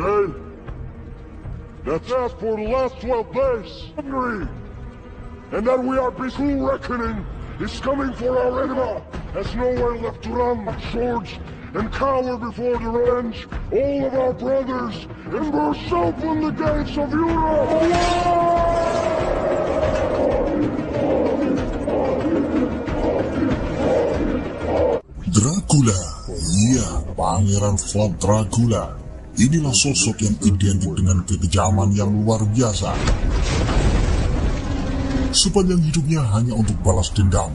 today. That for the last 12 days, hungry, and that we are peaceful reckoning is coming for our enemy. There's nowhere left to run, swords, and cower before the revenge. All of our brothers, and burst open the gates of Europe. Dracula, iya, Pangeran Vlad Dracula. Inilah sosok yang identik dengan kekejaman yang luar biasa. Sepanjang hidupnya hanya untuk balas dendam.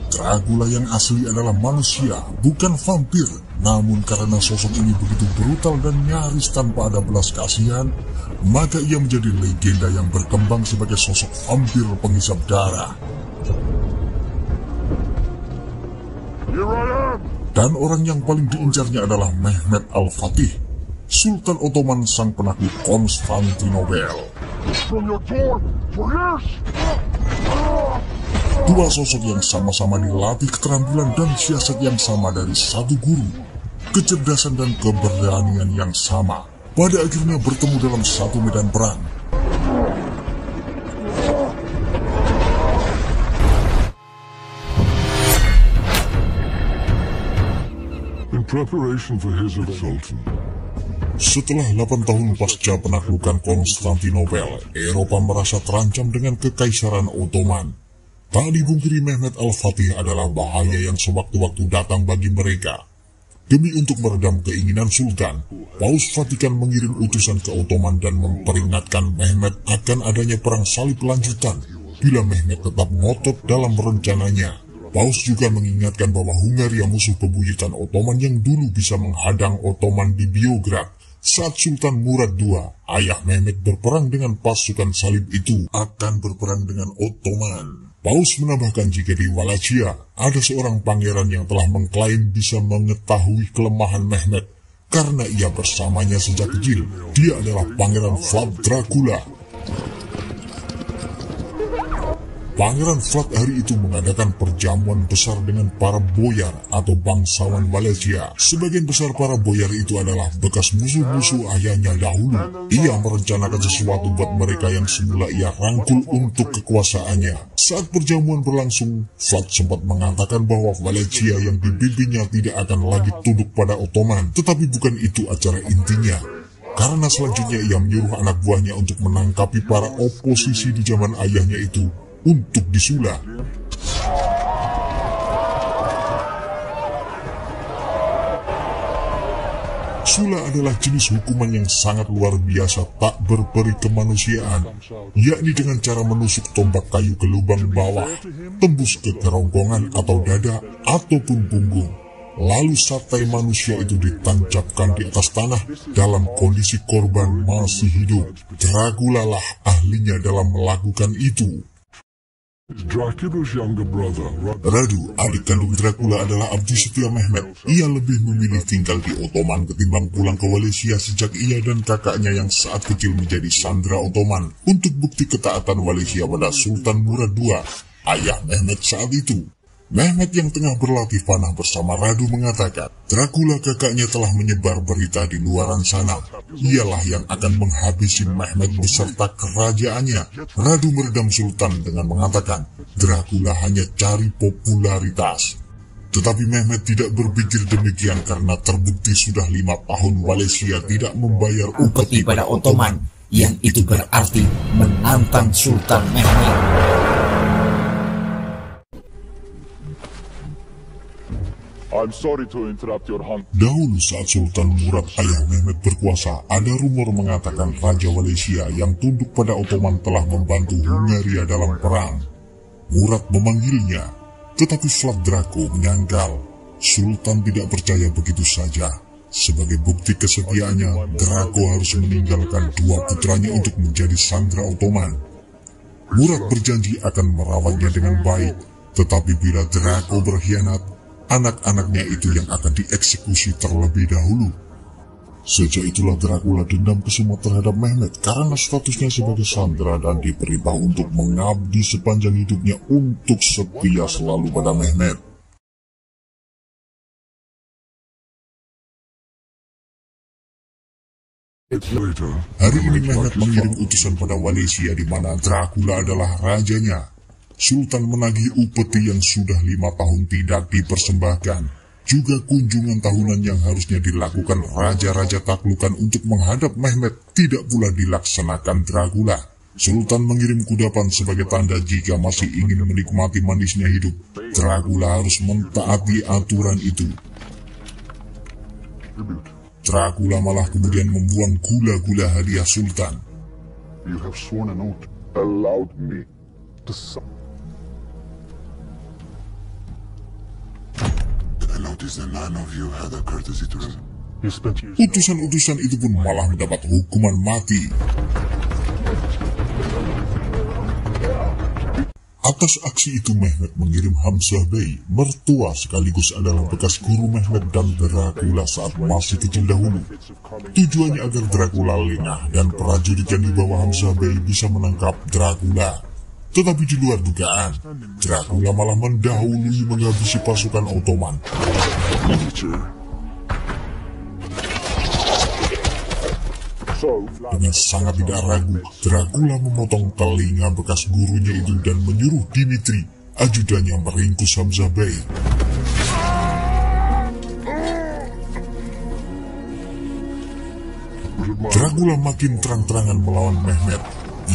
Dracula yang asli adalah manusia, bukan vampir. Namun karena sosok ini begitu brutal dan nyaris tanpa ada belas kasihan, maka ia menjadi legenda yang berkembang sebagai sosok vampir penghisap darah. Dan orang yang paling diincarnya adalah Mehmed Al-Fatih, Sultan Ottoman sang penakluk Konstantinopel. Dua sosok yang sama-sama dilatih keterampilan dan siasat yang sama dari satu guru, kecerdasan dan keberanian yang sama, pada akhirnya bertemu dalam satu medan perang. In preparation for his assault. Setelah 8 tahun pasca penaklukan Konstantinopel, Eropa merasa terancam dengan kekaisaran Ottoman. Tak dipungkiri Mehmed Al-Fatih adalah bahaya yang sewaktu-waktu datang bagi mereka. Demi untuk meredam keinginan Sultan, Paus Vatikan mengirim utusan ke Ottoman dan memperingatkan Mehmed akan adanya perang salib lanjutan bila Mehmed tetap ngotot dalam rencananya. Paus juga mengingatkan bahwa Hungaria musuh bebuyutan Ottoman yang dulu bisa menghadang Ottoman di Biograd saat Sultan Murad II, ayah Mehmed, berperang dengan pasukan salib itu akan berperang dengan Ottoman. Paus menambahkan jika di Wallachia ada seorang pangeran yang telah mengklaim bisa mengetahui kelemahan Mehmed karena ia bersamanya sejak kecil. Dia adalah Pangeran Vlad Dracula. Pangeran Vlad hari itu mengadakan perjamuan besar dengan para boyar atau bangsawan Wallachia. Sebagian besar para boyar itu adalah bekas musuh-musuh ayahnya dahulu. Ia merencanakan sesuatu buat mereka yang semula ia rangkul untuk kekuasaannya. Saat perjamuan berlangsung, Vlad sempat mengatakan bahwa Wallachia yang dipimpinnya tidak akan lagi tunduk pada Ottoman. Tetapi bukan itu acara intinya. Karena selanjutnya ia menyuruh anak buahnya untuk menangkapi para oposisi di zaman ayahnya itu untuk disula. Sula adalah jenis hukuman yang sangat luar biasa tak berperi kemanusiaan, yakni dengan cara menusuk tombak kayu ke lubang bawah, tembus ke kerongkongan atau dada ataupun punggung. Lalu satai manusia itu ditancapkan di atas tanah dalam kondisi korban masih hidup. Dracula lah ahlinya dalam melakukan itu. Dracula's younger brother, Radu, adik kandung Dracula, adalah abdi setia Mehmed. Ia lebih memilih tinggal di Ottoman ketimbang pulang ke Wallachia sejak ia dan kakaknya yang saat kecil menjadi sandera Ottoman untuk bukti ketaatan Wallachia pada Sultan Murad II, ayah Mehmed saat itu. Mehmed yang tengah berlatih panah bersama Radu mengatakan, Dracula kakaknya telah menyebar berita di luaran sana. Ialah yang akan menghabisi Mehmed beserta kerajaannya. Radu meredam Sultan dengan mengatakan, Dracula hanya cari popularitas. Tetapi Mehmed tidak berpikir demikian karena terbukti sudah 5 tahun Wallachia tidak membayar upeti pada Ottoman, yang itu berarti menantang Sultan Mehmed. I'm sorry to interrupt your hunt. Dahulu saat Sultan Murad ayah Mehmed berkuasa, ada rumor mengatakan Raja Wallachia yang tunduk pada Ottoman telah membantu Hungaria dalam perang. Murad memanggilnya, tetapi Vlad Draco menyangkal. Sultan tidak percaya begitu saja. Sebagai bukti kesetiaannya, Draco harus meninggalkan 2 putranya untuk menjadi sandera Ottoman. Murad berjanji akan merawatnya dengan baik, tetapi bila Draco berkhianat, anak-anaknya itu yang akan dieksekusi terlebih dahulu. Sejak itulah Dracula dendam kesumat terhadap Mehmed karena statusnya sebagai sandera dan diperintah untuk mengabdi sepanjang hidupnya untuk setia selalu pada Mehmed. Hari ini Mehmet mengirim utusan pada Walesia di mana Dracula adalah rajanya. Sultan menagih upeti yang sudah 5 tahun tidak dipersembahkan. Juga kunjungan tahunan yang harusnya dilakukan raja-raja taklukan untuk menghadap Mehmet tidak pula dilaksanakan Dracula. Sultan mengirim kudapan sebagai tanda jika masih ingin menikmati manisnya hidup, Dracula harus mentaati aturan itu. Dracula malah kemudian membuang gula-gula hadiah Sultan. You have sworn an oath, allowed me to I noticed that none of you had the courtesy to Utusan-utusan itu pun malah mendapat hukuman mati. Atas aksi itu Mehmet mengirim Hamzah Bey, mertua sekaligus adalah bekas guru Mehmet dan Dracula saat masih kecil dahulu. Tujuannya agar Dracula lengah dan prajurit yang dibawa Hamzah Bey bisa menangkap Dracula. Tetapi di luar dugaan, Dracula malah mendahului menghabisi pasukan Ottoman. Dengan sangat tidak ragu, Dracula memotong telinga bekas gurunya itu dan menyuruh Dimitri, ajudannya, meringkus Hamzah Bey. Dracula makin terang-terangan melawan Mehmet.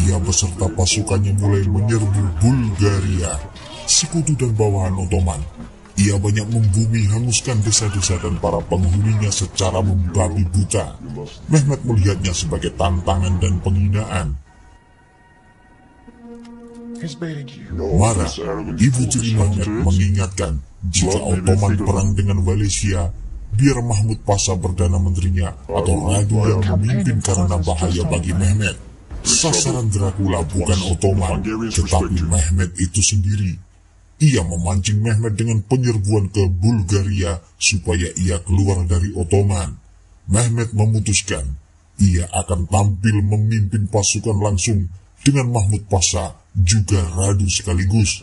Ia beserta pasukannya mulai menyerbu Bulgaria, sekutu dan bawahan Ottoman. Ia banyak membumi hanguskan desa-desa dan para penghuninya secara membabi buta. Mehmet melihatnya sebagai tantangan dan penghinaan. Marah, ibu tiri Mehmet mengingatkan, jika Ottoman perang dengan Walesia, biar Mahmud Pasha Perdana Menterinya atau Radu yang memimpin karena bahaya bagi Mehmet. Sasaran Dracula bukan Ottoman, tetapi Mehmet itu sendiri. Ia memancing Mehmet dengan penyerbuan ke Bulgaria supaya ia keluar dari Ottoman. Mehmet memutuskan ia akan tampil memimpin pasukan langsung dengan Mahmud Pasha juga Radu sekaligus.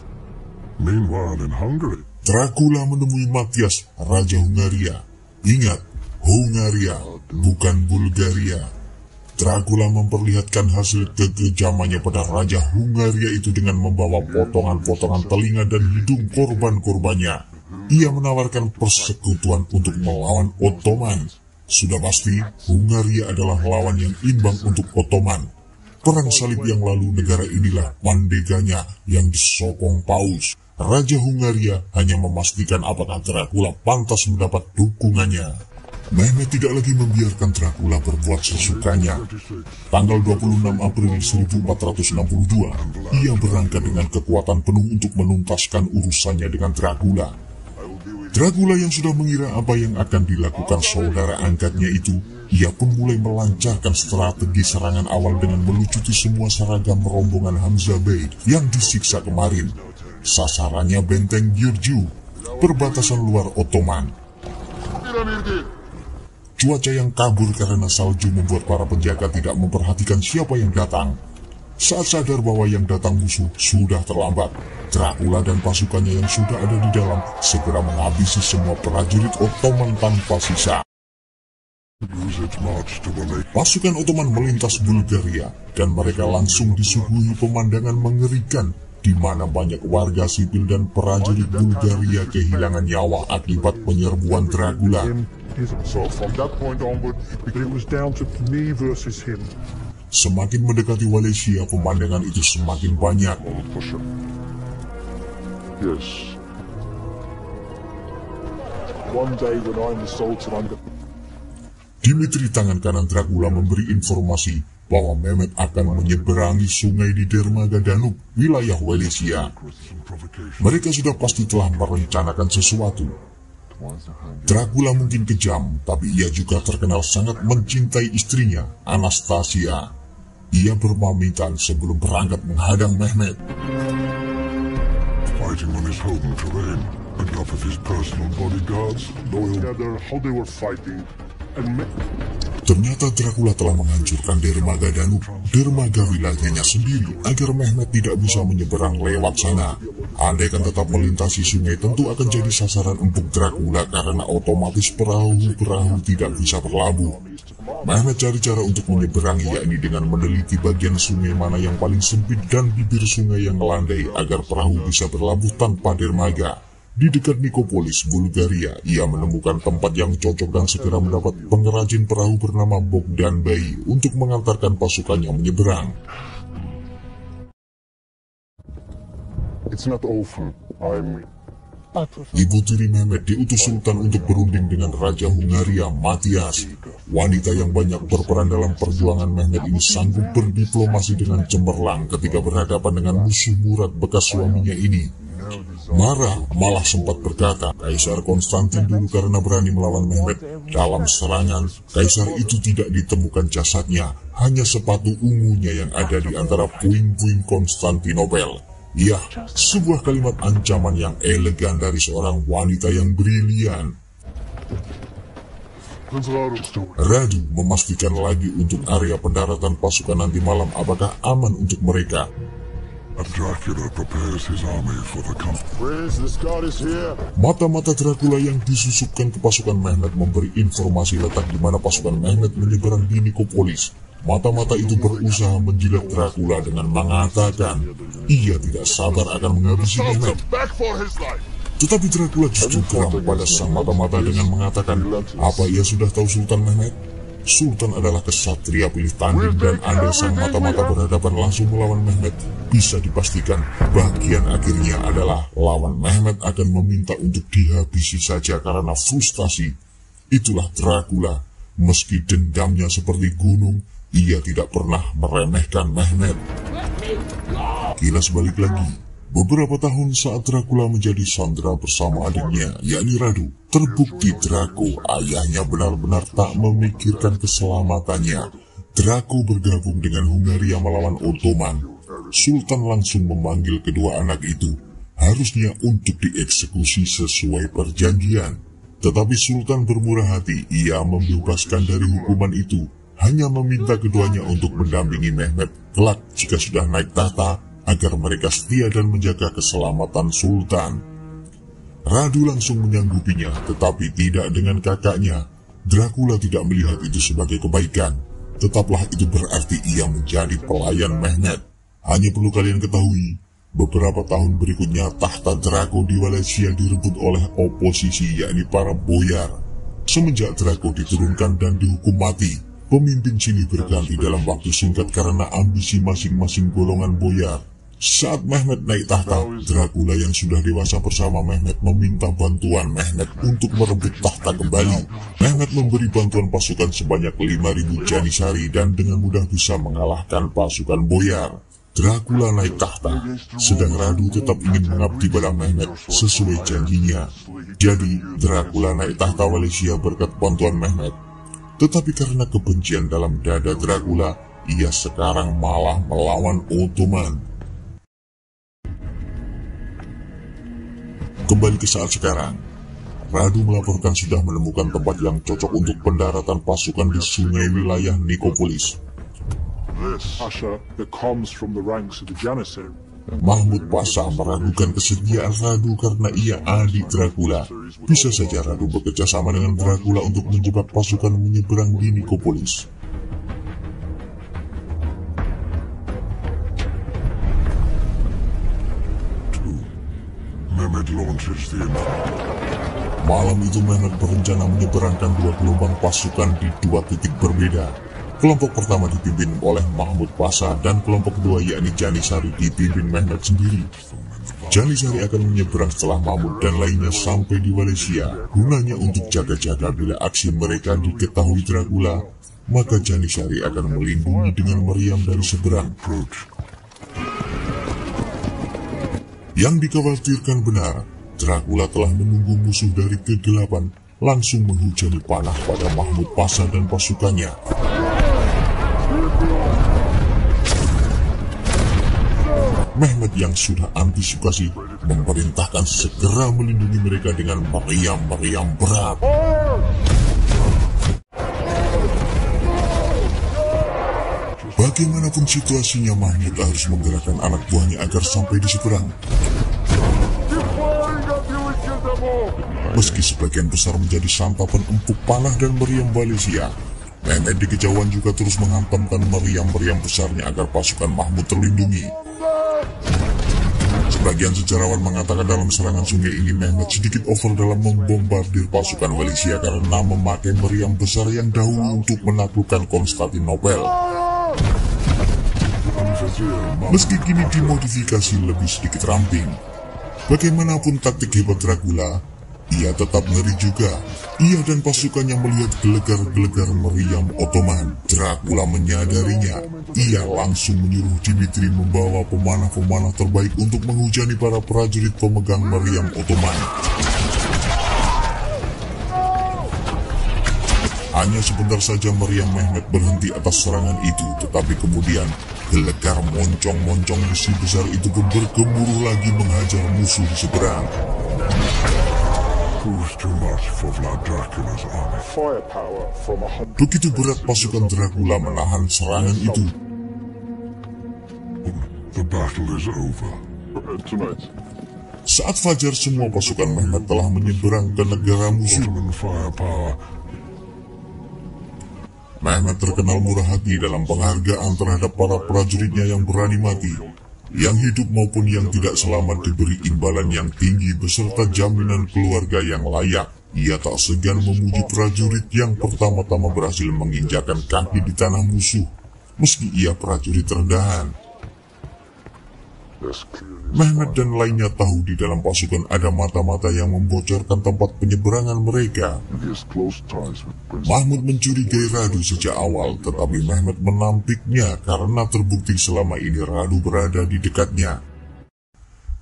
Meanwhile in Hungary, Dracula menemui Matthias, Raja Hungaria. Ingat, Hungaria, bukan Bulgaria. Dracula memperlihatkan hasil kekejamannya pada Raja Hungaria itu dengan membawa potongan-potongan telinga dan hidung korban-korbannya. Ia menawarkan persekutuan untuk melawan Ottoman. Sudah pasti, Hungaria adalah lawan yang imbang untuk Ottoman. Perang salib yang lalu negara inilah pandeganya yang disokong Paus. Raja Hungaria hanya memastikan apakah Dracula pantas mendapat dukungannya. Mehmet tidak lagi membiarkan Dracula berbuat sesukanya. Tanggal 26 April 1462, ia berangkat dengan kekuatan penuh untuk menuntaskan urusannya dengan Dracula. Dracula yang sudah mengira apa yang akan dilakukan saudara angkatnya itu, ia pun mulai melancarkan strategi serangan awal dengan melucuti semua seragam rombongan Hamzah Bey yang disiksa kemarin. Sasarannya benteng Giurgiu, perbatasan luar Ottoman. Cuaca yang kabur karena salju membuat para penjaga tidak memperhatikan siapa yang datang. Saat sadar bahwa yang datang musuh, sudah terlambat. Dracula dan pasukannya yang sudah ada di dalam segera menghabisi semua prajurit Ottoman tanpa sisa. Pasukan Ottoman melintas Bulgaria dan mereka langsung disuguhi pemandangan mengerikan di mana banyak warga sipil dan prajurit Bulgaria kehilangan nyawa akibat penyerbuan Dracula. Semakin mendekati Walesia, pemandangan itu semakin banyak. Dimitri, tangan kanan Dracula, memberi informasi bahwa Mehmet akan menyeberangi sungai di Dermaga Danub, wilayah Walesia. Mereka sudah pasti telah merencanakan sesuatu. Dracula mungkin kejam, tapi ia juga terkenal sangat mencintai istrinya, Anastasia. Ia berpamitan sebelum berangkat menghadang Mehmet. Fighting on his home terrain, enough of his personal bodyguards, loyal together how they were fighting, and Ternyata Dracula telah menghancurkan dermaga Danube, dermaga wilayahnya sendiri, agar Mehmet tidak bisa menyeberang lewat sana. Andaikan tetap melintasi sungai, tentu akan jadi sasaran empuk Dracula karena otomatis perahu-perahu tidak bisa berlabuh. Mehmet cari cara untuk menyeberangi, yakni dengan meneliti bagian sungai mana yang paling sempit dan bibir sungai yang melandai agar perahu bisa berlabuh tanpa dermaga. Di dekat Nikopolis, Bulgaria, ia menemukan tempat yang cocok dan segera mendapat pengrajin perahu bernama Bogdan Bai untuk mengantarkan pasukannya menyeberang. It's not often Ibu tiri Mehmet diutus Sultan untuk berunding dengan Raja Hungaria Matias. Wanita yang banyak berperan dalam perjuangan Mehmet ini sanggup berdiplomasi dengan cemerlang ketika berhadapan dengan musuh murad bekas suaminya ini. Marah malah sempat berkata, Kaisar Konstantin dulu karena berani melawan Mehmet dalam serangan, Kaisar itu tidak ditemukan jasadnya, hanya sepatu ungunya yang ada di antara puing-puing Konstantinopel. Ya, sebuah kalimat ancaman yang elegan dari seorang wanita yang brilian. Radu memastikan lagi untuk area pendaratan pasukan nanti malam apakah aman untuk mereka. Mata-mata Dracula yang disusupkan ke pasukan Mehmet memberi informasi letak di mana pasukan Mehmet menyeberang di Nikopolis. Mata-mata itu berusaha menjilat Dracula dengan mengatakan ia tidak sabar akan menghabisi Mehmet. Tetapi Dracula justru geram pada sang mata-mata dengan mengatakan, apa ia sudah tahu Sultan Mehmet? Sultan adalah kesatria pilih tanding dan andai sang mata-mata berhadapan langsung melawan Mehmet, bisa dipastikan bagian akhirnya adalah lawan Mehmet akan meminta untuk dihabisi saja karena frustasi. Itulah Dracula, meski dendamnya seperti gunung, ia tidak pernah meremehkan Mehmet. Kilas balik lagi. Beberapa tahun saat Dracula menjadi sandera bersama adiknya, yakni Radu, terbukti Draco, ayahnya benar-benar tak memikirkan keselamatannya. Draco bergabung dengan Hungaria melawan Ottoman. Sultan langsung memanggil kedua anak itu, harusnya untuk dieksekusi sesuai perjanjian. Tetapi Sultan bermurah hati, ia membebaskan dari hukuman itu, hanya meminta keduanya untuk mendampingi Mehmet kelak jika sudah naik tahta, agar mereka setia dan menjaga keselamatan Sultan. Radu langsung menyanggupinya, tetapi tidak dengan kakaknya. Dracula tidak melihat itu sebagai kebaikan. Tetaplah itu berarti ia menjadi pelayan Mehmet. Hanya perlu kalian ketahui, beberapa tahun berikutnya tahta Draco di Wallachia direbut oleh oposisi, yakni para boyar. Semenjak Draco diturunkan dan dihukum mati, pemimpin silih berganti dalam waktu singkat karena ambisi masing-masing golongan boyar. Saat Mehmet naik tahta, Dracula yang sudah dewasa bersama Mehmet meminta bantuan Mehmet untuk merebut tahta kembali. Mehmet memberi bantuan pasukan sebanyak 5.000 Janissary dan dengan mudah bisa mengalahkan pasukan boyar. Dracula naik tahta, sedang Radu tetap ingin mengabdi pada Mehmet sesuai janjinya. Jadi, Dracula naik tahta Wallachia berkat bantuan Mehmet. Tetapi karena kebencian dalam dada Dracula, ia sekarang malah melawan Ottoman. Kembali ke saat sekarang, Radu melaporkan sudah menemukan tempat yang cocok untuk pendaratan pasukan di sungai wilayah Nikopolis. Mahmud Pasha meragukan kesetiaan Radu karena ia adik Dracula. Bisa saja Radu bekerja sama dengan Dracula untuk menjebak pasukan menyeberang di Nikopolis. Malam itu Mehmet berencana menyeberangkan 2 gelombang pasukan di 2 titik berbeda. Kelompok pertama dipimpin oleh Mahmud Pasha dan kelompok kedua yakni Janissary dipimpin Mehmet sendiri. Janissary akan menyeberang setelah Mahmud dan lainnya sampai di Wallachia, gunanya untuk jaga-jaga bila aksi mereka diketahui Dracula, maka Janissary akan melindungi dengan meriam dari seberang. Yang dikhawatirkan benar, Dracula telah menunggu musuh dari kegelapan, langsung menghujani panah pada Mahmud Pasha dan pasukannya. Mehmet yang sudah antisipasi memerintahkan segera melindungi mereka dengan meriam-meriam berat. Bagaimanapun situasinya, Mahmud harus menggerakkan anak buahnya agar sampai di seberang. Meski sebagian besar menjadi santapan empuk panah dan meriam Malaysia, Mehmet di kejauhan juga terus menghantamkan meriam-meriam besarnya agar pasukan Mahmud terlindungi. Sebagian sejarawan mengatakan dalam serangan sungai ini Mehmet sedikit over dalam membombardir pasukan Malaysia karena memakai meriam besar yang dahulu untuk menaklukkan Konstantinopel. Meski kini dimodifikasi lebih sedikit ramping, bagaimanapun taktik hebat Dracula, ia tetap ngeri juga. Ia dan pasukannya melihat gelegar-gelegar meriam Ottoman. Dracula menyadarinya. Ia langsung menyuruh Dimitri membawa pemanah-pemanah terbaik untuk menghujani para prajurit pemegang meriam Ottoman. Hanya sebentar saja meriam Mehmet berhenti atas serangan itu, tetapi kemudian gelegar moncong-moncong besi besar itu pun bergemuruh lagi menghajar musuh di seberang. Begitu berat pasukan Dracula menahan serangan itu. Saat fajar, semua pasukan Mehmet telah menyeberang ke negara musuh. Mehmet terkenal murah hati dalam penghargaan terhadap para prajuritnya yang berani mati. Yang hidup maupun yang tidak selamat diberi imbalan yang tinggi beserta jaminan keluarga yang layak. Ia tak segan memuji prajurit yang pertama-tama berhasil menginjakan kaki di tanah musuh, meski ia prajurit rendahan. Mehmet dan lainnya tahu di dalam pasukan ada mata-mata yang membocorkan tempat penyeberangan mereka. Mahmud mencurigai Radu sejak awal, tetapi Mehmet menampiknya karena terbukti selama ini Radu berada di dekatnya.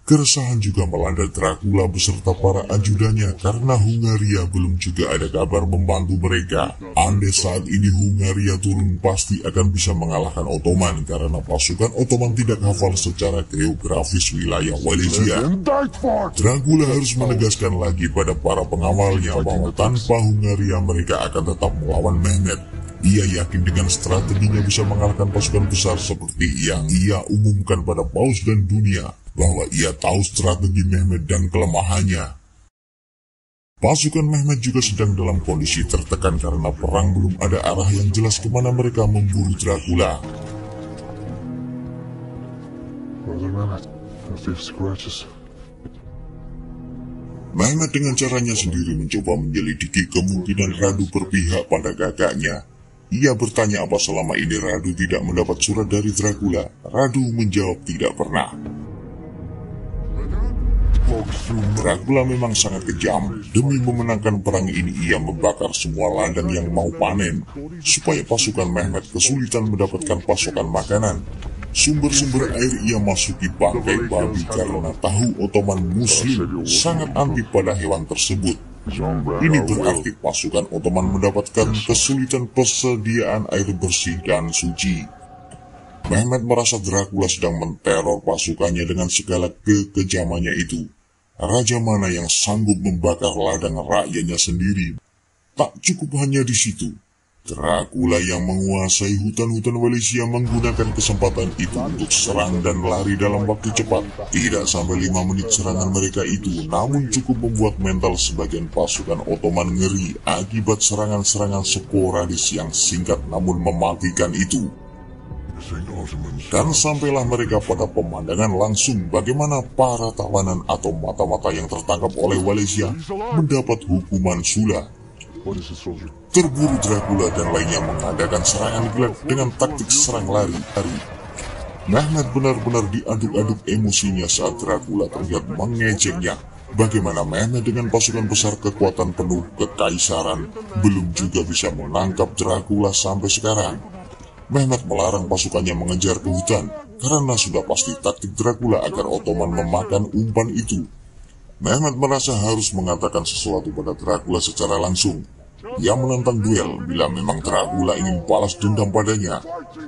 Keresahan juga melanda Dracula beserta para ajudannya karena Hungaria belum juga ada kabar membantu mereka. Andai saat ini Hungaria turun, pasti akan bisa mengalahkan Ottoman karena pasukan Ottoman tidak hafal secara geografis wilayah Wallachia. Dracula harus menegaskan lagi pada para pengawalnya bahwa tanpa Hungaria mereka akan tetap melawan Mehmet. Ia yakin dengan strateginya bisa mengalahkan pasukan besar seperti yang ia umumkan pada Paus dan dunia, bahwa ia tahu strategi Mehmet dan kelemahannya. Pasukan Mehmet juga sedang dalam kondisi tertekan karena perang belum ada arah yang jelas kemana mereka memburu Dracula. Mehmet dengan caranya sendiri mencoba menyelidiki kemungkinan Radu berpihak pada kakaknya. Ia bertanya apa selama ini Radu tidak mendapat surat dari Dracula. Radu menjawab tidak pernah. Dracula memang sangat kejam. Demi memenangkan perang ini ia membakar semua ladang yang mau panen, supaya pasukan Mehmet kesulitan mendapatkan pasokan makanan. Sumber-sumber air ia masuki bangkai babi karena tahu Ottoman Muslim sangat anti pada hewan tersebut. Ini berarti pasukan Ottoman mendapatkan kesulitan persediaan air bersih dan suci. Mehmet merasa Dracula sedang menteror pasukannya dengan segala kekejamannya itu. Raja mana yang sanggup membakar ladang rakyatnya sendiri? Tak cukup hanya di situ. Dracula yang menguasai hutan-hutan Wallachia menggunakan kesempatan itu untuk serang dan lari dalam waktu cepat. Tidak sampai 5 menit serangan mereka itu, namun cukup membuat mental sebagian pasukan Ottoman ngeri akibat serangan-serangan sporadis yang singkat namun mematikan itu. Dan sampailah mereka pada pemandangan langsung bagaimana para tawanan atau mata-mata yang tertangkap oleh Wallachia mendapat hukuman sula. Terburu Dracula dan lainnya mengadakan serangan gila dengan taktik serang lari. Mehmet benar-benar diaduk-aduk emosinya saat Dracula terlihat mengejeknya. Bagaimana Mehmet dengan pasukan besar kekuatan penuh kekaisaran belum juga bisa menangkap Dracula sampai sekarang. Mehmet melarang pasukannya mengejar ke hutan karena sudah pasti taktik Dracula agar Ottoman memakan umpan itu. Mehmet merasa harus mengatakan sesuatu pada Dracula secara langsung. Ia menantang duel bila memang Dracula ingin balas dendam padanya.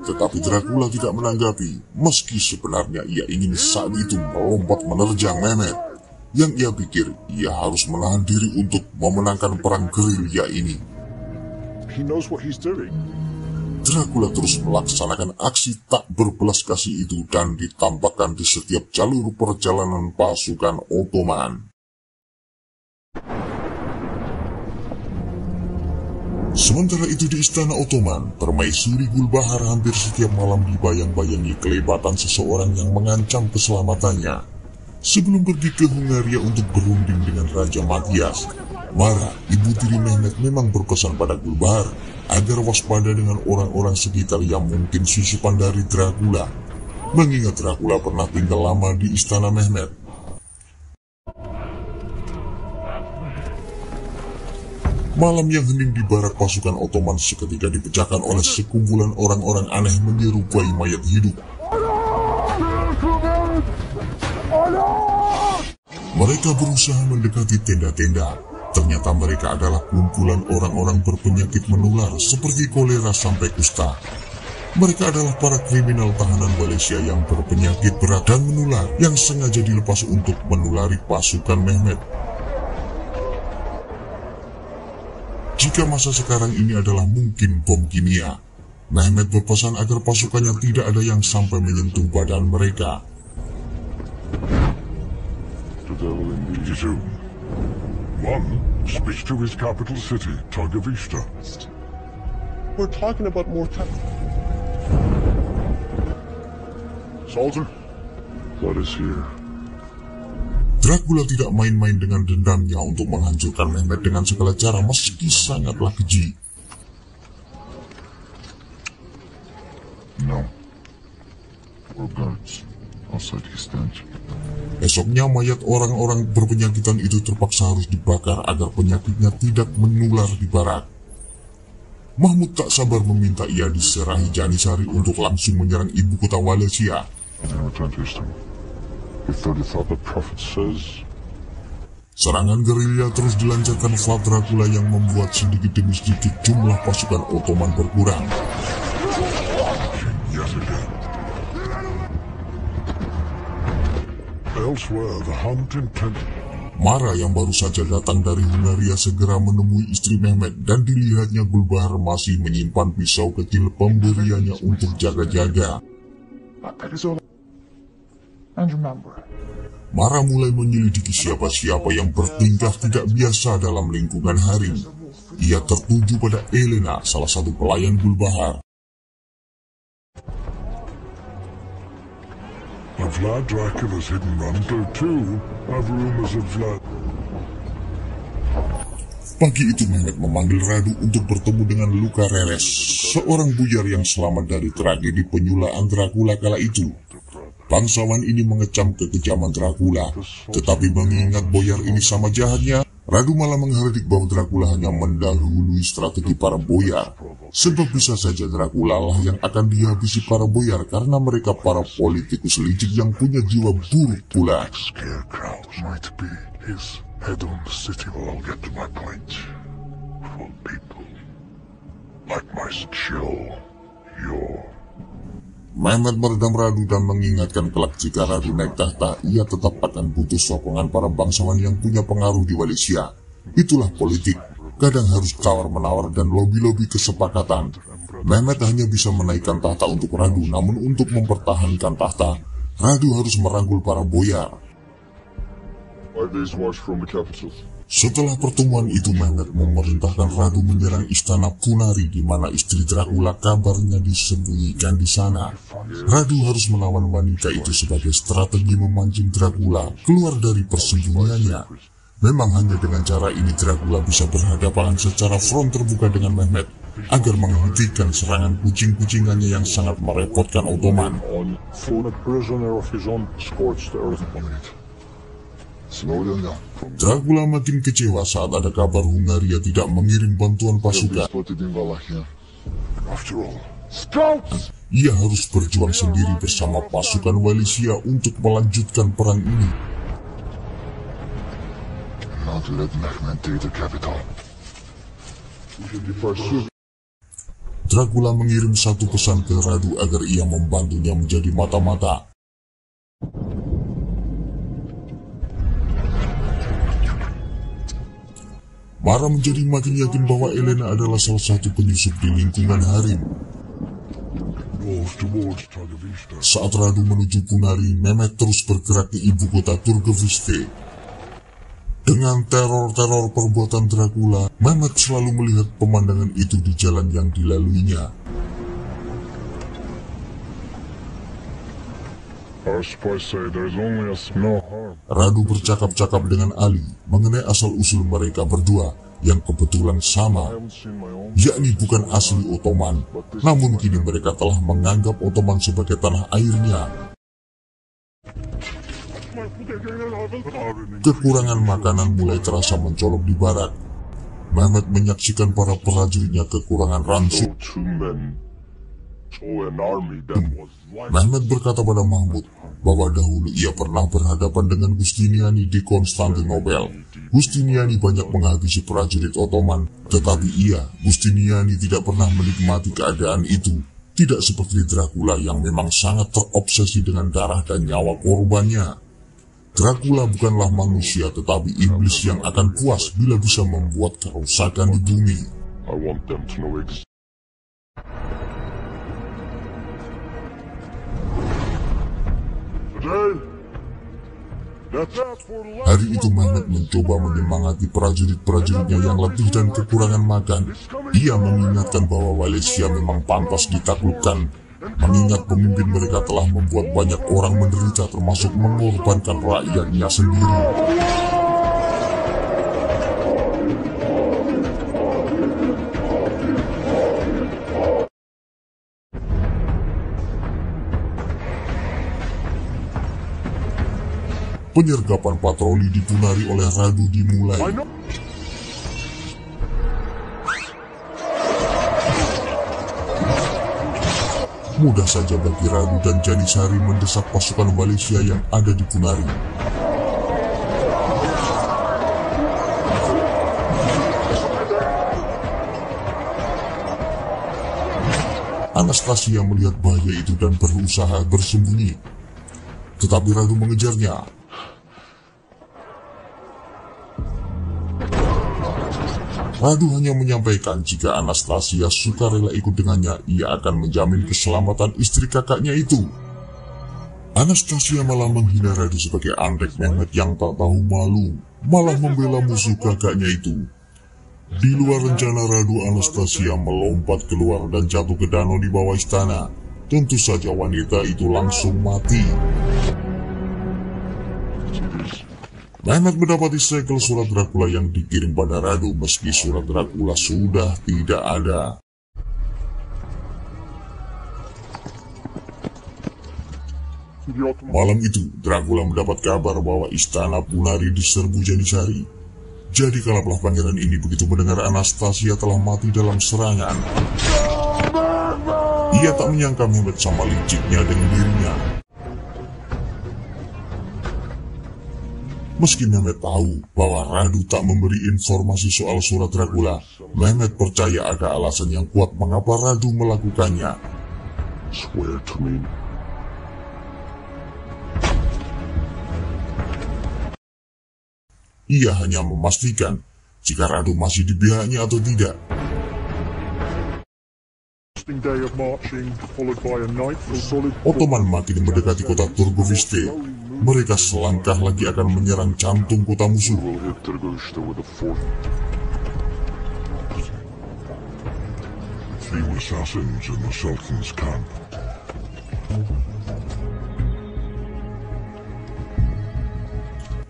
Tetapi Dracula tidak menanggapi, meski sebenarnya ia ingin saat itu melompat menerjang Mehmet. Yang ia pikir ia harus menahan diri untuk memenangkan perang gerilya ini. Dracula terus melaksanakan aksi tak berbelas kasih itu dan ditampakkan di setiap jalur perjalanan pasukan Ottoman. Sementara itu di istana Ottoman, permaisuri Gulbahar hampir setiap malam dibayang-bayangi kelebatan seseorang yang mengancam keselamatannya. Sebelum pergi ke Hungaria untuk berunding dengan Raja Matthias, Mara, ibu tiri Mehmet, memang berpesan pada Gulbahar agar waspada dengan orang-orang sekitar yang mungkin susupan dari Dracula, mengingat Dracula pernah tinggal lama di istana Mehmet. Malam yang hening di barak pasukan Ottoman seketika dipecahkan oleh sekumpulan orang-orang aneh menyerupai mayat hidup. Mereka berusaha mendekati tenda-tenda. Ternyata mereka adalah kumpulan orang-orang berpenyakit menular seperti kolera sampai kusta. Mereka adalah para kriminal tahanan Malaysia yang berpenyakit berat dan menular yang sengaja dilepas untuk menulari pasukan Mehmet. Jika masa sekarang ini adalah mungkin bom kimia, Mehmet berpesan agar pasukannya tidak ada yang sampai menyentuh badan mereka. One speaks to his capital city, Targovista. We're talking about more time. Soldier, what is here? Dracula tidak main-main dengan dendamnya untuk menghancurkan Mehmet dengan segala cara meski sangatlah keji. No. We're guards outside his tent. Esoknya mayat orang-orang berpenyakitan itu terpaksa harus dibakar agar penyakitnya tidak menular di barak. Mahmud tak sabar meminta ia diserahi Janisari untuk langsung menyerang ibu kota Wallachia. Serangan gerilya terus dilancarkan Vlad Dracula yang membuat sedikit demi sedikit jumlah pasukan Ottoman berkurang. Mara yang baru saja datang dari Hungaria segera menemui istri Mehmet dan dilihatnya Gulbahar masih menyimpan pisau kecil pemberiannya untuk jaga-jaga. Mara mulai menyelidiki siapa-siapa yang bertingkah tidak biasa dalam lingkungan Harim. Ia tertuju pada Elena, salah satu pelayan Gulbahar. Vlad Dracula's hidden Rundler too have rumors of Vlad. Pagi itu Mehmet memanggil Radu untuk bertemu dengan Luka Reres, seorang buyar yang selamat dari tragedi penyulaan Dracula kala itu. Bangsawan ini mengecam kekejaman Dracula, tetapi mengingat boyar ini sama jahatnya, Radu malah menghardik bahwa Dracula hanya mendahului strategi para boyar. Sebab bisa saja Dracula lah yang akan dihabisi para boyar karena mereka para politikus licik yang punya jiwa buruk pula. Mehmet meredam Radu dan mengingatkan kelak jika Radu naik tahta, ia tetap akan butuh sokongan para bangsawan yang punya pengaruh di Wallachia. Itulah politik, kadang harus tawar-menawar dan lobi-lobi kesepakatan. Mehmet hanya bisa menaikkan tahta untuk Radu, namun untuk mempertahankan tahta, Radu harus merangkul para boyar. Setelah pertemuan itu, Mehmet memerintahkan Radu menyerang istana Punari di mana istri Dracula kabarnya disembunyikan di sana. Radu harus melawan wanita itu sebagai strategi memancing Dracula keluar dari persembunyiannya. Memang hanya dengan cara ini Dracula bisa berhadapan secara front terbuka dengan Mehmet agar menghentikan serangan kucing-kucingannya yang sangat merepotkan Ottoman. Dracula makin kecewa saat ada kabar Hungaria tidak mengirim bantuan pasukan. Ia harus berjuang sendiri bersama pasukan Wallachia untuk melanjutkan perang ini. Dracula mengirim satu pesan ke Radu agar ia membantunya menjadi mata-mata. Mara menjadi makin yakin bahwa Elena adalah salah satu penyusup di lingkungan Harim. Goes towards Targovista. Saat Radu menuju Punari, Mehmet terus bergerak ke ibu kota Turgoviste. Dengan teror-teror perbuatan Dracula, Mehmet selalu melihat pemandangan itu di jalan yang dilaluinya. Our spies say there is only a no harm. Radu bercakap-cakap dengan Ali mengenai asal-usul mereka berdua yang kebetulan I sama, haven't seen my own. yakni bukan asli Ottoman, namun kini mereka telah menganggap Ottoman sebagai tanah airnya. Kekurangan makanan mulai terasa mencolok di barat. Mehmet menyaksikan para prajuritnya kekurangan ransum. So two men. So an army that was like Mehmet berkata pada Mahmud bahwa dahulu ia pernah berhadapan dengan Justiniani di Konstantinopel. Justiniani banyak menghabisi prajurit Ottoman, tetapi Justiniani tidak pernah menikmati keadaan itu. Tidak seperti Dracula yang memang sangat terobsesi dengan darah dan nyawa korbannya. Dracula bukanlah manusia tetapi iblis yang akan puas bila bisa membuat kerusakan di bumi. I want them to know exactly. Hari itu Mehmet mencoba menyemangati prajurit-prajuritnya yang letih dan kekurangan makan. Ia mengingatkan bahwa Walesia memang pantas ditaklukkan, mengingat pemimpin mereka telah membuat banyak orang menderita termasuk mengorbankan rakyatnya sendiri. Penyergapan patroli di Punari oleh Radu dimulai. Mudah saja bagi Radu dan Janisari mendesak pasukan Walesia yang ada di Punari. Anastasia melihat bahaya itu dan berusaha bersembunyi. Tetapi Radu mengejarnya. Radu hanya menyampaikan jika Anastasia sukarela ikut dengannya, ia akan menjamin keselamatan istri kakaknya itu. Anastasia malah menghina Radu sebagai antek Mehmet yang tak tahu malu, malah membela musuh kakaknya itu. Di luar rencana Radu, Anastasia melompat keluar dan jatuh ke danau di bawah istana. Tentu saja wanita itu langsung mati. Mehmet mendapati segel surat Dracula yang dikirim pada Radu meski surat Dracula sudah tidak ada. Malam itu, Dracula mendapat kabar bahwa istana Punari diserbu Janisari. Jadi kalaplah pangeran ini begitu mendengar Anastasia telah mati dalam serangan. Ia tak menyangka Mehmet sama liciknya dengan dirinya. Meski Mehmet tahu bahwa Radu tak memberi informasi soal surat Dracula, Mehmet percaya ada alasan yang kuat mengapa Radu melakukannya. Swear to me. Ia hanya memastikan jika Radu masih di pihaknya atau tidak. Ottoman makin mendekati kota Turgoviste. Mereka selangkah lagi akan menyerang jantung kota musuh. We'll hit Targovista with a fort. Few assassins in the Sultan's camp.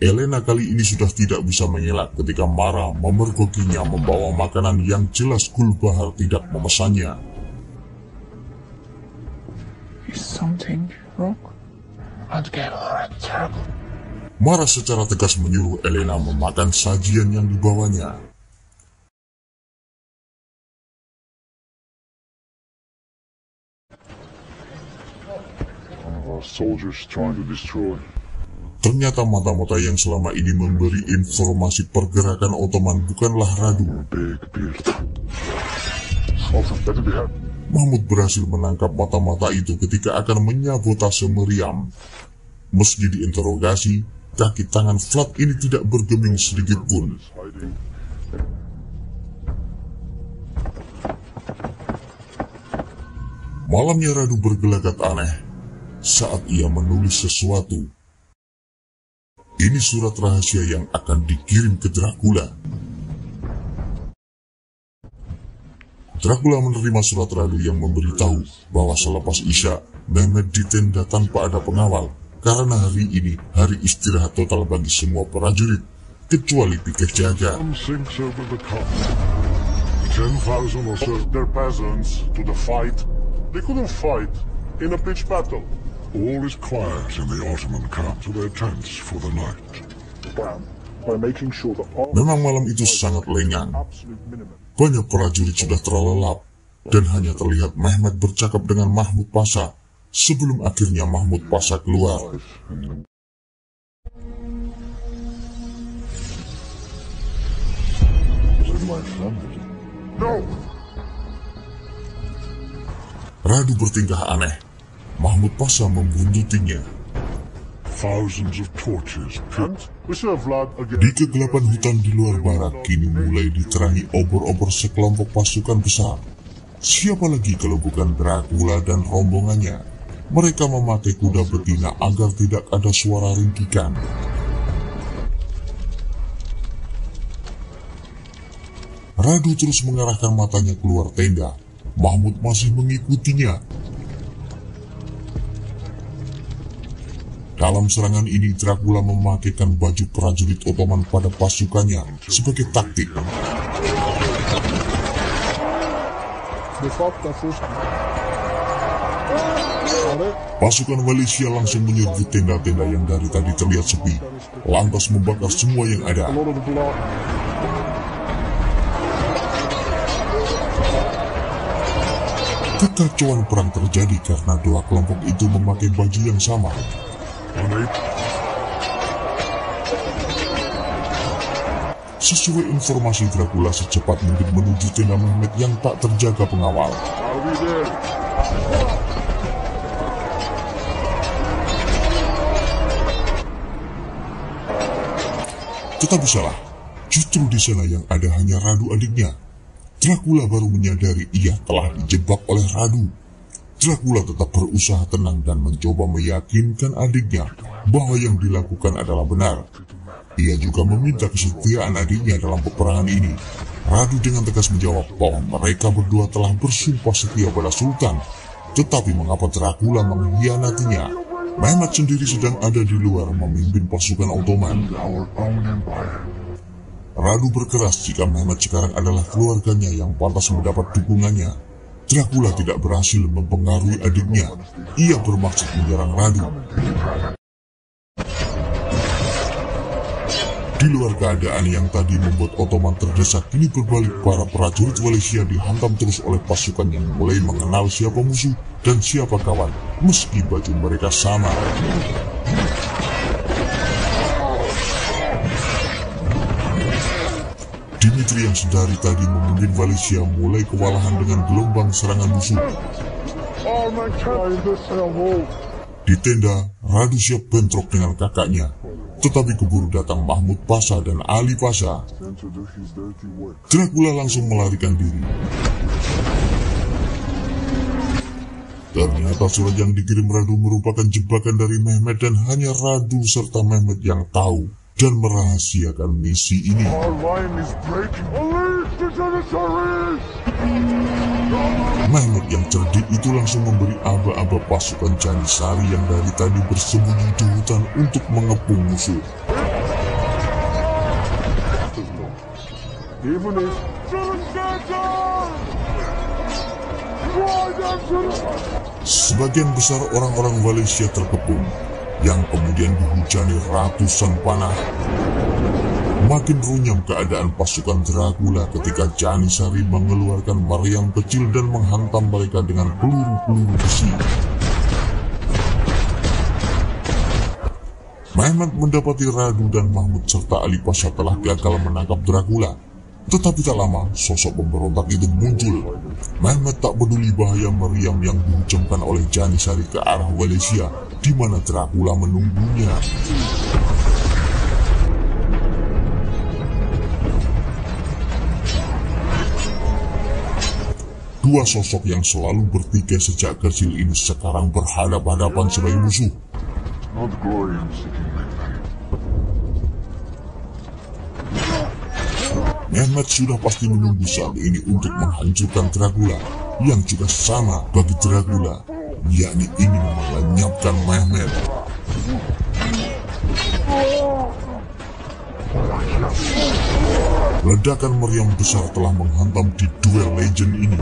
Elena kali ini sudah tidak bisa mengelak ketika Mara memergokinya membawa makanan yang jelas Gulbahar tidak memesannya. Is something wrong? Mara secara tegas menyuruh Elena memakan sajian yang dibawanya. Our soldiers trying to destroy. Ternyata mata-mata yang selama ini memberi informasi pergerakan Ottoman bukanlah Radu. Big beard. Also, that did have. Mahmud berhasil menangkap mata-mata itu ketika akan menyabotase meriam. Meski diinterogasi, kaki tangan Vlad ini tidak bergeming sedikit pun. Hiding. Malamnya Radu bergelagat aneh saat ia menulis sesuatu. Ini surat rahasia yang akan dikirim ke Dracula. Dracula menerima surat Radu yang memberitahu bahwa selepas Isya, Mehmet di tenda tanpa ada pengawal, karena hari ini hari istirahat total bagi semua prajurit, kecuali piket jaga. 10,000 or so their peasants to the fight. They couldn't fight in a pitched battle. All is quiet in the Ottoman camp to their tents for the night. By making sure that all Memang malam itu sangat lengang. Banyak prajurit sudah terlelap dan hanya terlihat Mehmet bercakap dengan Mahmud Pasha sebelum akhirnya Mahmud Pasha keluar. No! Radu bertingkah aneh. Mahmud Pasha membuntutinya. Thousands of torches. We should have Vlad again. Di kegelapan hutan di luar barat kini mulai diterangi obor-obor sekelompok pasukan besar. Siapa lagi kalau bukan Dracula dan rombongannya? Mereka memakai kuda betina agar tidak ada suara ringkikan. Radu terus mengarahkan matanya keluar tenda. Mahmud masih mengikutinya. Dalam serangan ini, Dracula memakaikan baju prajurit Ottoman pada pasukannya sebagai taktik. Pasukan Walesia langsung menyerbu tenda-tenda yang dari tadi terlihat sepi, lantas membakar semua yang ada. Kekacauan perang terjadi karena dua kelompok itu memakai baju yang sama. Sesuai informasi, Dracula secepat mungkin menuju tenda Mehmet yang tak terjaga pengawal. Tetapi salah, justru di sana yang ada hanya Radu adiknya. Dracula baru menyadari ia telah dijebak oleh Radu. Dracula tetap berusaha tenang dan mencoba meyakinkan adiknya bahwa yang dilakukan adalah benar. Ia juga meminta kesetiaan adiknya dalam peperangan ini. Radu dengan tegas menjawab bahwa mereka berdua telah bersumpah setia pada Sultan. Tetapi mengapa Dracula mengkhianatinya? Mehmet sendiri sedang ada di luar memimpin pasukan Ottoman. Radu berkeras jika Mehmet sekarang adalah keluarganya yang pantas mendapat dukungannya. Dracula tidak berhasil mempengaruhi adiknya. Ia bermaksud menyerang Radu. Di luar keadaan yang tadi membuat Ottoman terdesak, kini berbalik para prajurit Walesia dihantam terus oleh pasukan yang mulai mengenal siapa musuh dan siapa kawan, meski baju mereka sama. Dimitri yang sedari tadi memimpin Walesia mulai kewalahan dengan gelombang serangan musuh. Di tenda, Radu siap bentrok dengan kakaknya. Tetapi keburu datang Mahmud Pasha dan Ali Pasha. Dracula langsung melarikan diri. Ternyata surat yang dikirim Radu merupakan jebakan dari Mehmet dan hanya Radu serta Mehmet yang tahu dan merahasiakan misi ini. Mehmet yang cerdik itu langsung memberi aba-aba pasukan Janisari yang dari tadi bersembunyi di hutan untuk mengepung musuh. Sebagian besar orang-orang Walesia terkepung, yang kemudian dihujani ratusan panah. Makin runyam keadaan pasukan Dracula ketika Janisari mengeluarkan meriam kecil dan menghantam mereka dengan peluru-peluru besi. Mehmet mendapati Radu dan Mahmud serta Ali Pasha telah gagal menangkap Dracula. Tetapi tak lama, sosok pemberontak itu muncul. Mehmet tak peduli bahaya meriam yang dihujamkan oleh Janisari ke arah Walesia, di mana Dracula menunggunya. Dua sosok yang selalu bertikai sejak kecil ini sekarang berhadapan-hadapan sebagai musuh. Not glory I'm seeking, Mehmet sudah pasti menunggu saat ini untuk menghancurkan Dracula, yang juga sama bagi Dracula, yakni ingin melenyapkan Mehmet. Ledakan meriam besar telah menghantam di duel legend ini.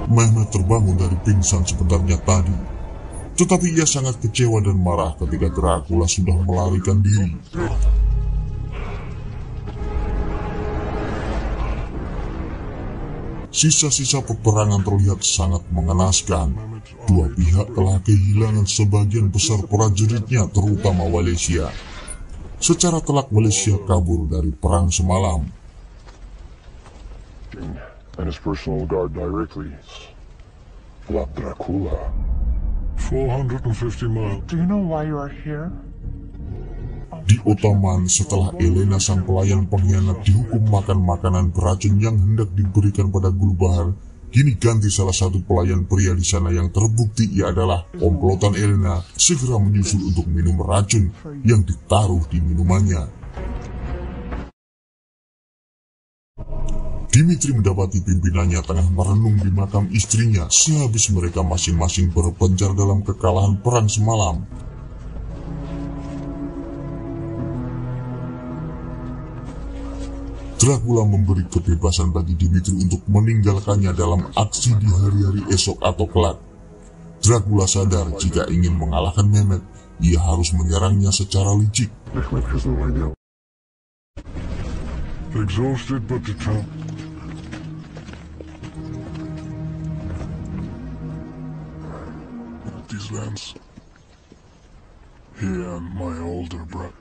Mehmet terbangun dari pingsan sebentarnya tadi, tetapi ia sangat kecewa dan marah ketika Dracula sudah melarikan diri. Sisa-sisa peperangan terlihat sangat mengenaskan. Dua pihak telah kehilangan sebagian besar prajuritnya, terutama Walesia. Secara telak Walesia kabur dari perang semalam. and his personal guard directly. Vlad Dracula. 450 miles. Do you know why you are here? Di Ottoman, setelah Elena sang pelayan pengkhianat dihukum makan makanan beracun yang hendak diberikan pada Gulbahar, kini ganti salah satu pelayan pria di sana yang terbukti ia adalah komplotan Elena segera menyusul untuk minum racun yang ditaruh di minumannya. Dimitri mendapati pimpinannya tengah merenung di makam istrinya sehabis mereka masing-masing berpencar dalam kekalahan perang semalam. Dracula memberi kebebasan bagi Dimitri untuk meninggalkannya dalam aksi di hari-hari esok atau kelak. Dracula sadar jika ingin mengalahkan Mehmet, ia harus menyerangnya secara licik. Exhausted but determined. These lands. He and my older brother.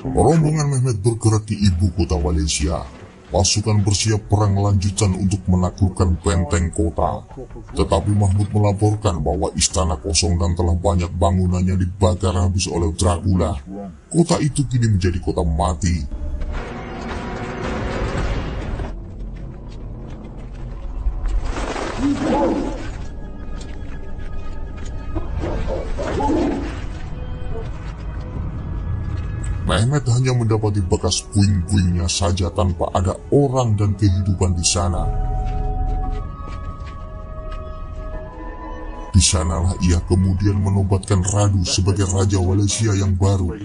Rombongan Mehmet bergerak ke ibu kota Walesia. Pasukan bersiap perang lanjutan untuk menaklukkan benteng kota. Tetapi Mahmud melaporkan bahwa istana kosong dan telah banyak bangunannya dibakar habis oleh Dracula. Kota itu kini menjadi kota mati. Mehmet hanya mendapati bekas puing-puingnya saja tanpa ada orang dan kehidupan di sana. Di sanalah ia kemudian menobatkan Radu sebagai Raja Walesia yang baru.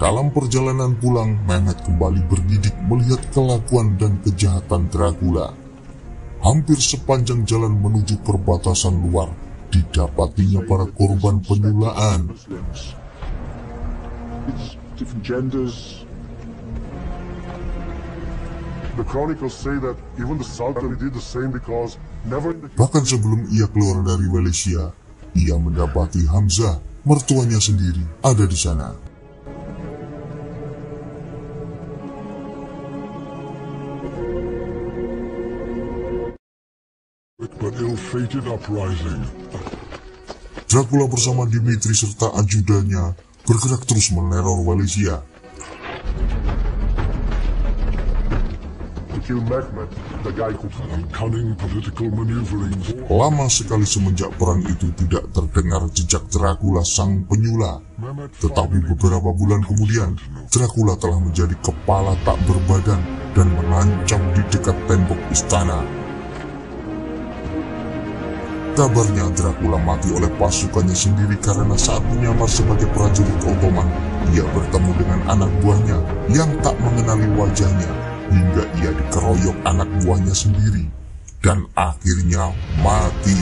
Dalam perjalanan pulang, Mehmet kembali bergidik melihat kelakuan dan kejahatan Dracula. Hampir sepanjang jalan menuju perbatasan luar, didapatinya para korban penyulaan. Bahkan sebelum ia keluar dari Walesia, ia mendapati Hamzah, mertuanya sendiri, ada di sana. But ill-fated uprising. Dracula bersama Dimitri serta ajudannya bergerak terus meneror Walesia. Lama sekali semenjak perang itu tidak terdengar jejak Dracula sang penyula. Tetapi beberapa bulan kemudian, Dracula telah menjadi kepala tak berbadan dan mengancam di dekat tembok istana. Kabarnya Dracula mati oleh pasukannya sendiri karena saat menyamar sebagai prajurit Ottoman, ia bertemu dengan anak buahnya yang tak mengenali wajahnya, hingga ia dikeroyok anak buahnya sendiri, dan akhirnya mati.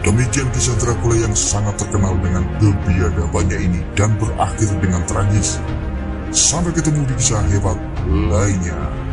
Demikian kisah Dracula yang sangat terkenal dengan kebiadabannya ini dan berakhir dengan tragis. Sampai ketemu di kisah hebat lainnya.